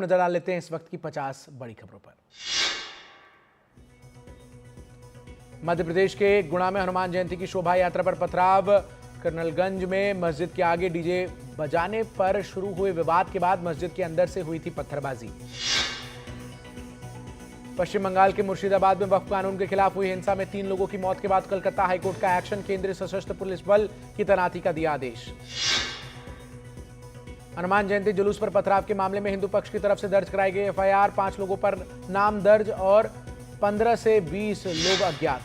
नजर डाल लेते हैं इस वक्त की 50 बड़ी खबरों पर। मध्य प्रदेश के गुणा में हनुमान जयंती की शोभा यात्रा पर पथराव। कर्नलगंज में मस्जिद के आगे डीजे बजाने पर शुरू हुए विवाद के बाद मस्जिद के अंदर से हुई थी पत्थरबाजी। पश्चिम बंगाल के मुर्शिदाबाद में वक्फ कानून के खिलाफ हुई हिंसा में 3 लोगों की मौत के बाद कलकत्ता हाईकोर्ट का एक्शन, केंद्रीय सशस्त्र पुलिस बल की तैनाती का दिया आदेश। हनुमान जयंती जुलूस पर पथराव के मामले में हिंदू पक्ष की तरफ से दर्ज कराई गई एफआईआर, 5 लोगों पर नाम दर्ज और 15 से 20 लोग अज्ञात।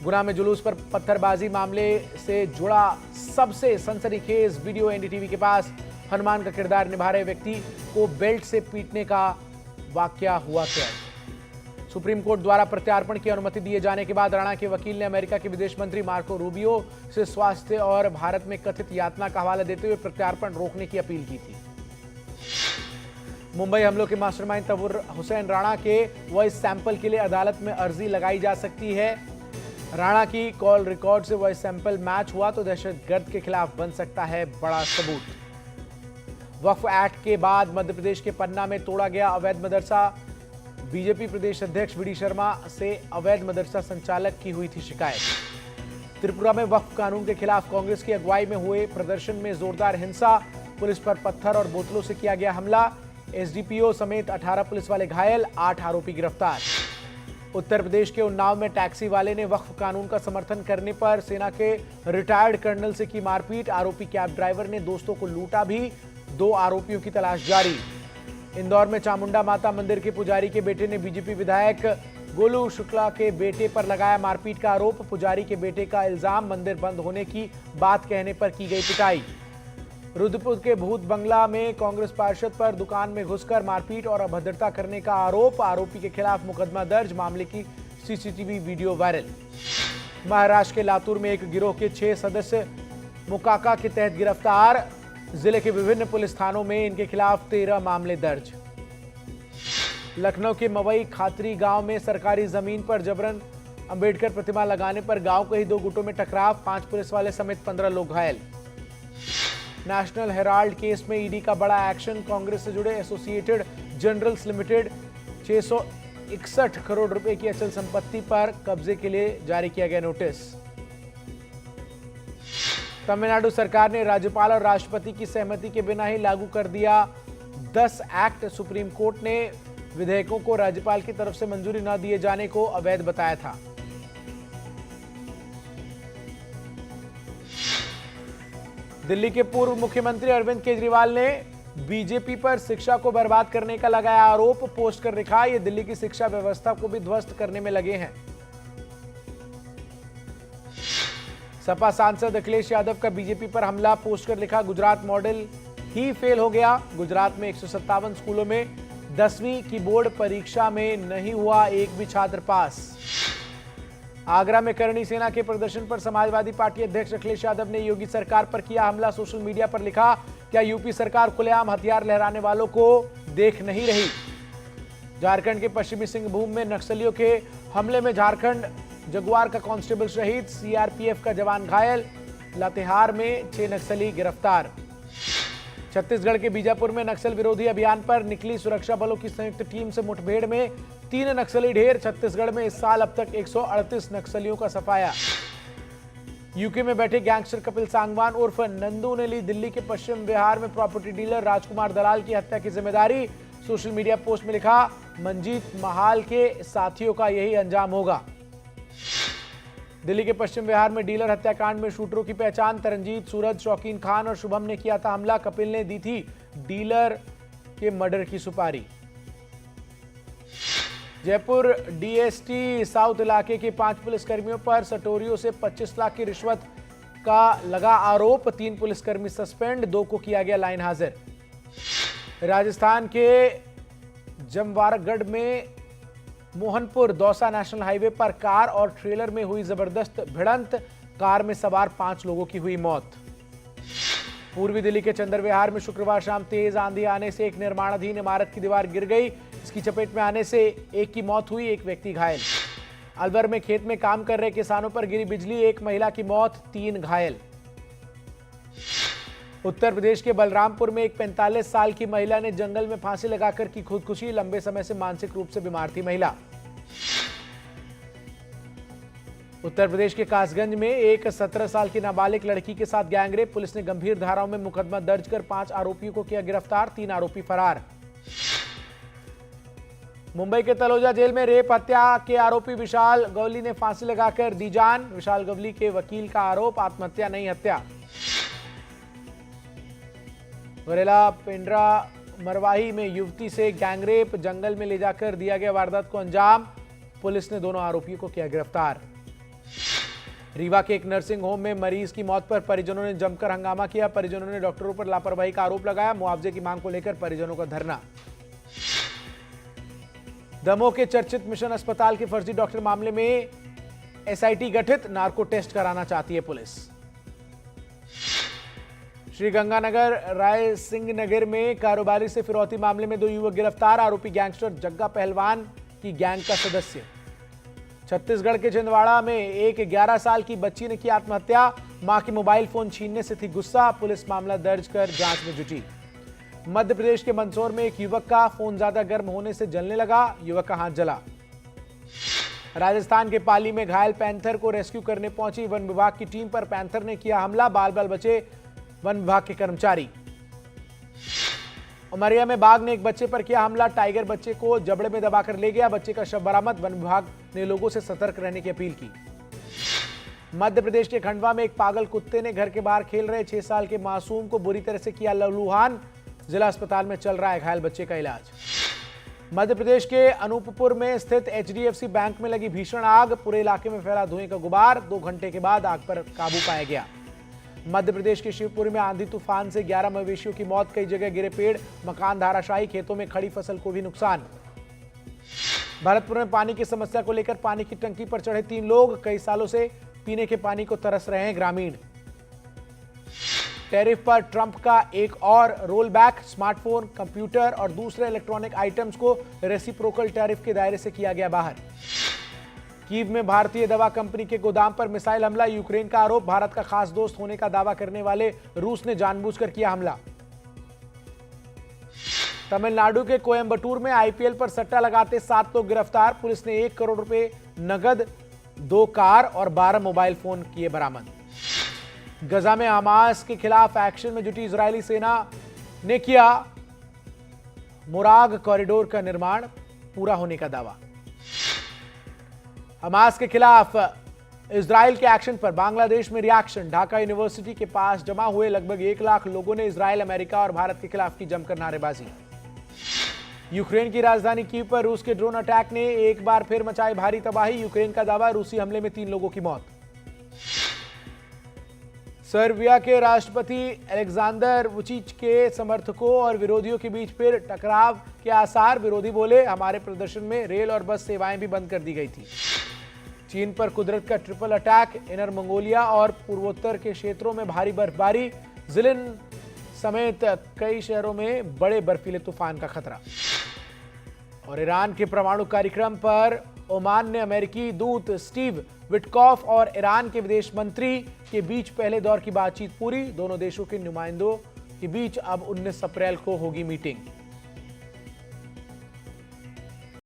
गुना में जुलूस पर पत्थरबाजी मामले से जुड़ा सबसे सनसनीखेज वीडियो एनडीटीवी के पास। हनुमान का किरदार निभा रहे व्यक्ति को बेल्ट से पीटने का वाकया हुआ कैद। सुप्रीम कोर्ट द्वारा प्रत्यार्पण की अनुमति दिए जाने के बाद राणा के वकील ने अमेरिका के विदेश मंत्री मार्को रूबियो से स्वास्थ्य और भारत में कथित यातना का हवाला देते हुए प्रत्यार्पण रोकने की अपील की थी। मुंबई हमलों के मास्टरमाइंड तबूर हुसैन राणा के वॉइस सैंपल के लिए अदालत में अर्जी लगाई जा सकती है। राणा की कॉल रिकॉर्ड से वॉइस सैंपल मैच हुआ तो दहशतगर्द के खिलाफ बन सकता है बड़ा सबूत। वक्फ एक्ट के बाद मध्य प्रदेश के पन्ना में तोड़ा गया अवैध मदरसा। बीजेपी प्रदेश अध्यक्ष वी डी शर्मा से अवैध मदरसा संचालक की हुई थी शिकायत। त्रिपुरा में वक्फ कानून के खिलाफ कांग्रेस की अगुवाई में हुए प्रदर्शन में जोरदार हिंसा, पुलिस पर पत्थर और बोतलों से किया गया हमला। एसडीपीओ समेत 18 पुलिस वाले घायल, 8 आरोपी गिरफ्तार। उत्तर प्रदेश के उन्नाव में टैक्सी वाले ने वक्फ कानून का समर्थन करने पर सेना के रिटायर्ड कर्नल से की मारपीट। आरोपी कैब ड्राइवर ने दोस्तों को लूटा भी। 2 आरोपियों की तलाश जारी। इंदौर में चामुंडा माता मंदिर के पुजारी के बेटे ने बीजेपी विधायक गोलू शुक्ला के बेटे पर लगाया मारपीट का आरोप। पुजारी के बेटे का इल्जाम, मंदिर बंद होने की बात कहने पर की गई पिटाई। रुद्रपुर के भूत बंगला में कांग्रेस पार्षद पर दुकान में घुसकर मारपीट और अभद्रता करने का आरोप। आरोपी के खिलाफ मुकदमा दर्ज, मामले की सीसीटीवी वीडियो वायरल। महाराष्ट्र के लातूर में एक गिरोह के 6 सदस्य मुकाका के तहत गिरफ्तार। जिले के विभिन्न पुलिस थानों में इनके खिलाफ 13 मामले दर्ज। लखनऊ के मवई खातरी गांव में सरकारी जमीन पर जबरन अंबेडकर प्रतिमा लगाने पर गांव के ही 2 गुटों में टकराव, 5 पुलिस वाले समेत 15 लोग घायल। नेशनल हेराल्ड केस में ईडी का बड़ा एक्शन, कांग्रेस से जुड़े एसोसिएटेड जनरल्स लिमिटेड 661 करोड़ रुपए की अचल संपत्ति पर कब्जे के लिए जारी किया गया नोटिस। तमिलनाडु सरकार ने राज्यपाल और राष्ट्रपति की सहमति के बिना ही लागू कर दिया 10 एक्ट। सुप्रीम कोर्ट ने विधेयकों को राज्यपाल की तरफ से मंजूरी न दिए जाने को अवैध बताया था। दिल्ली के पूर्व मुख्यमंत्री अरविंद केजरीवाल ने बीजेपी पर शिक्षा को बर्बाद करने का लगाया आरोप। पोस्ट कर लिखा, ये दिल्ली की शिक्षा व्यवस्था को भी ध्वस्त करने में लगे हैं। सपा सांसद अखिलेश यादव का बीजेपी पर हमला, पोस्ट कर लिखा, गुजरात मॉडल ही फेल हो गया। गुजरात में 157 स्कूलों में 10वीं की बोर्ड परीक्षा में नहीं हुआ एक भी छात्र पास। आगरा में करणी सेना के प्रदर्शन पर समाजवादी पार्टी अध्यक्ष अखिलेश यादव ने योगी सरकार पर किया हमला। सोशल मीडिया पर लिखा, क्या यूपी सरकार खुलेआम हथियार लहराने वालों को देख नहीं रही। झारखंड के पश्चिमी सिंहभूम में नक्सलियों के हमले में झारखंड जगुआर का कांस्टेबल शहीद, सीआरपीएफ का जवान घायल। लातेहार में 6 नक्सली गिरफ्तार। छत्तीसगढ़ के बीजापुर में नक्सल विरोधी अभियान पर निकली सुरक्षा बलों की संयुक्त टीम से मुठभेड़ में 3 नक्सली ढेर। छत्तीसगढ़ में इस साल अब तक 138 नक्सलियों का सफाया। यूके में बैठे गैंगस्टर कपिल सांगवान उर्फ नंदू ने ली दिल्ली के पश्चिम बिहार में प्रॉपर्टी डीलर राजकुमार दलाल की हत्या की जिम्मेदारी। सोशल मीडिया पोस्ट में लिखा, मंजीत महाल के साथियों का यही अंजाम होगा। दिल्ली के पश्चिम बिहार में डीलर हत्याकांड में शूटरों की पहचान, तरनजीत, सूरज, शौकीन खान और शुभम ने किया था हमला। कपिल ने दी थी डीलर के मर्डर की सुपारी। जयपुर डीएसटी साउथ इलाके के 5 पुलिसकर्मियों पर सटोरियों से 25 लाख की रिश्वत का लगा आरोप। 3 पुलिसकर्मी सस्पेंड, 2 को किया गया लाइन हाजिर। राजस्थान के जमवारगढ़ में मोहनपुर दौसा नेशनल हाईवे पर कार और ट्रेलर में हुई जबरदस्त भिड़ंत, कार में सवार 5 लोगों की हुई मौत। पूर्वी दिल्ली के चंद्रविहार में शुक्रवार शाम तेज आंधी आने से एक निर्माणाधीन इमारत की दीवार गिर गई। इसकी चपेट में आने से एक की मौत हुई, एक व्यक्ति घायल। अलवर में खेत में काम कर रहे किसानों पर गिरी बिजली, एक महिला की मौत, 3 घायल। उत्तर प्रदेश के बलरामपुर में एक 45 साल की महिला ने जंगल में फांसी लगाकर की खुदकुशी। लंबे समय से मानसिक रूप से बीमार थी महिला। उत्तर प्रदेश के कासगंज में एक 17 साल की नाबालिग लड़की के साथ गैंगरेप। पुलिस ने गंभीर धाराओं में मुकदमा दर्ज कर 5 आरोपियों को किया गिरफ्तार। 3 आरोपी फरार। मुंबई के तलोजा जेल में रेप हत्या के आरोपी विशाल गवली ने फांसी लगाकर दी जान। विशाल गवली के वकील का आरोप, आत्महत्या नहीं हत्या। बरेला पिंडरा मरवाही में युवती से गैंगरेप, जंगल में ले जाकर दिया गया वारदात को अंजाम। पुलिस ने दोनों आरोपियों को किया गिरफ्तार। रीवा के एक नर्सिंग होम में मरीज की मौत पर परिजनों ने जमकर हंगामा किया। परिजनों ने डॉक्टरों पर लापरवाही का आरोप लगाया। मुआवजे की मांग को लेकर परिजनों का धरना। दमोह के चर्चित मिशन अस्पताल के फर्जी डॉक्टर मामले में एसआईटी गठित, नार्को टेस्ट कराना चाहती है पुलिस। श्रीगंगानगर राय सिंह नगर में कारोबारी से फिरौती मामले में 2 युवक गिरफ्तार। आरोपी गैंगस्टर जग्गा पहलवान की गैंग का सदस्य। छत्तीसगढ़ के छिंदवाड़ा में एक 11 साल की बच्ची ने की आत्महत्या। मां के मोबाइल फोन छीनने से थी गुस्सा। पुलिस मामला दर्ज कर जांच में जुटी। मध्य प्रदेश के मंदसौर में एक युवक का फोन ज्यादा गर्म होने से जलने लगा। युवक का हाथ जला। राजस्थान के पाली में घायल पैंथर को रेस्क्यू करने पहुंची वन विभाग की टीम पर पैंथर ने किया हमला। बाल बाल बचे वन विभाग के कर्मचारी। उमरिया में बाघ ने एक बच्चे पर किया हमला। टाइगर बच्चे को जबड़े में दबाकर ले गया। बच्चे का शव बरामद। वन विभाग ने लोगों से सतर्क रहने की अपील की। मध्य प्रदेश के खंडवा में एक पागल कुत्ते ने घर के बाहर खेल रहे 6 साल के मासूम को बुरी तरह से किया लहूलुहान। जिला अस्पताल में चल रहा है घायल बच्चे का इलाज। मध्य प्रदेश के अनूपपुर में स्थित एचडीएफसी बैंक में लगी भीषण आग। पूरे इलाके में फैला धुएं का गुबार। 2 घंटे के बाद आग पर काबू पाया गया। मध्य प्रदेश के शिवपुरी में आंधी तूफान से 11 मवेशियों की मौत। कई जगह गिरे पेड़, मकान धाराशायी। खेतों में खड़ी फसल को भी नुकसान। भरतपुर में पानी की समस्या को लेकर पानी की टंकी पर चढ़े 3 लोग। कई सालों से पीने के पानी को तरस रहे हैं ग्रामीण। टैरिफ पर ट्रंप का एक और रोल बैक। स्मार्टफोन, कंप्यूटर और दूसरे इलेक्ट्रॉनिक आइटम्स को रेसिप्रोकल टैरिफ के दायरे से किया गया बाहर। कीव में भारतीय दवा कंपनी के गोदाम पर मिसाइल हमला। यूक्रेन का आरोप, भारत का खास दोस्त होने का दावा करने वाले रूस ने जानबूझकर किया हमला। तमिलनाडु के कोयंबटूर में आईपीएल पर सट्टा लगाते 7 लोग गिरफ्तार। पुलिस ने 1 करोड़ रुपए नगद, 2 कार और 12 मोबाइल फोन किए बरामद। गजा में हमास के खिलाफ एक्शन में जुटी इजरायली सेना ने किया मुराग कॉरिडोर का निर्माण पूरा होने का दावा। हमास के खिलाफ इजराइल के एक्शन पर बांग्लादेश में रिएक्शन। ढाका यूनिवर्सिटी के पास जमा हुए लगभग 1 लाख लोगों ने इजराइल, अमेरिका और भारत के खिलाफ की जमकर नारेबाजी। यूक्रेन की राजधानी कीव पर रूस के ड्रोन अटैक ने एक बार फिर मचाई भारी तबाही। यूक्रेन का दावा, रूसी हमले में 3 लोगों की मौत। सर्बिया के राष्ट्रपति अलेक्जेंडर वुचिच के समर्थकों और विरोधियों के बीच फिर टकराव के आसार। विरोधी बोले, हमारे प्रदर्शन में रेल और बस सेवाएं भी बंद कर दी गई थी। चीन पर कुदरत का ट्रिपल अटैक। इनर मंगोलिया और पूर्वोत्तर के क्षेत्रों में भारी बर्फबारी। जिलिन समेत कई शहरों में बड़े बर्फीले तूफान का खतरा। और ईरान के परमाणु कार्यक्रम पर ओमान ने अमेरिकी दूत स्टीव विटकॉफ और ईरान के विदेश मंत्री के बीच पहले दौर की बातचीत पूरी। दोनों देशों के नुमाइंदों के बीच अब 19 अप्रैल को होगी मीटिंग।